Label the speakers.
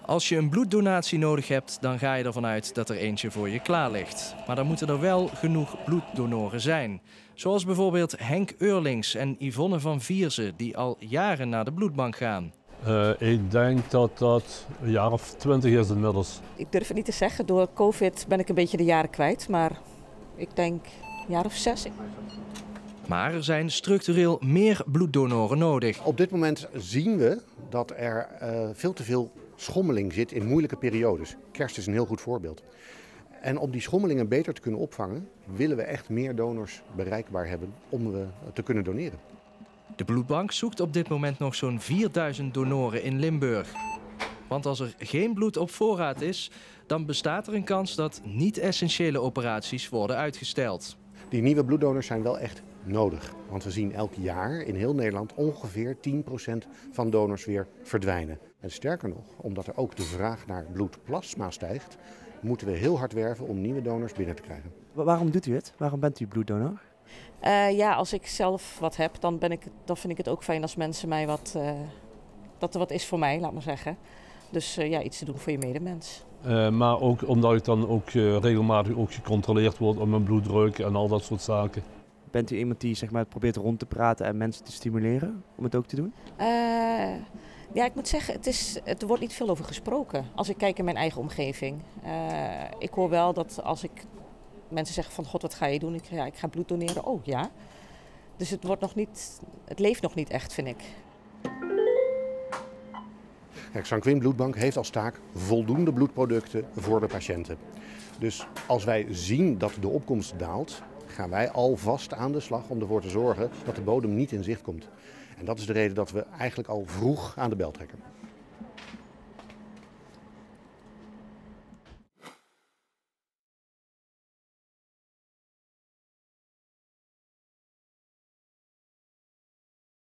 Speaker 1: Als je een bloeddonatie nodig hebt, dan ga je ervan uit dat er eentje voor je klaar ligt. Maar dan moeten er wel genoeg bloeddonoren zijn. Zoals bijvoorbeeld Henk Eurlings en Yvonne van Vierze, die al jaren naar de bloedbank gaan.
Speaker 2: Ik denk dat dat een jaar of 20 is inmiddels.
Speaker 3: Ik durf het niet te zeggen. Door COVID ben ik een beetje de jaren kwijt. Maar ik denk een jaar of 6.
Speaker 1: Maar er zijn structureel meer bloeddonoren nodig.
Speaker 4: Op dit moment zien we dat er veel te veel schommeling zit in moeilijke periodes. Kerst is een heel goed voorbeeld. En om die schommelingen beter te kunnen opvangen, willen we echt meer donors bereikbaar hebben om te kunnen doneren.
Speaker 1: De bloedbank zoekt op dit moment nog zo'n 4000 donoren in Limburg. Want als er geen bloed op voorraad is, dan bestaat er een kans dat niet-essentiële operaties worden uitgesteld.
Speaker 4: Die nieuwe bloeddonors zijn wel echt nodig. Want we zien elk jaar in heel Nederland ongeveer 10% van donors weer verdwijnen. En sterker nog, omdat er ook de vraag naar bloedplasma stijgt, moeten we heel hard werven om nieuwe donors binnen te krijgen.
Speaker 5: Waarom doet u het? Waarom bent u bloeddonor?
Speaker 3: Ja, als ik zelf wat heb, dan vind ik het ook fijn als mensen mij dat er wat is voor mij, laat maar zeggen. Dus ja, iets te doen voor je medemens.
Speaker 2: Maar ook omdat ik dan ook regelmatig ook gecontroleerd word op mijn bloeddruk en al dat soort zaken.
Speaker 5: Bent u iemand die zeg maar, probeert rond te praten en mensen te stimuleren om het ook te doen?
Speaker 3: Ja, ik moet zeggen, er wordt niet veel over gesproken. Als ik kijk in mijn eigen omgeving. Ik hoor wel dat als ik mensen zeggen van God, wat ga je doen? Ik ga bloed doneren. Oh ja. Dus het leeft nog niet echt, vind ik.
Speaker 4: Kijk, Sanquin Bloedbank heeft als taak voldoende bloedproducten voor de patiënten. Dus als wij zien dat de opkomst daalt, gaan wij alvast aan de slag om ervoor te zorgen dat de bodem niet in zicht komt. En dat is de reden dat we eigenlijk al vroeg aan de bel trekken.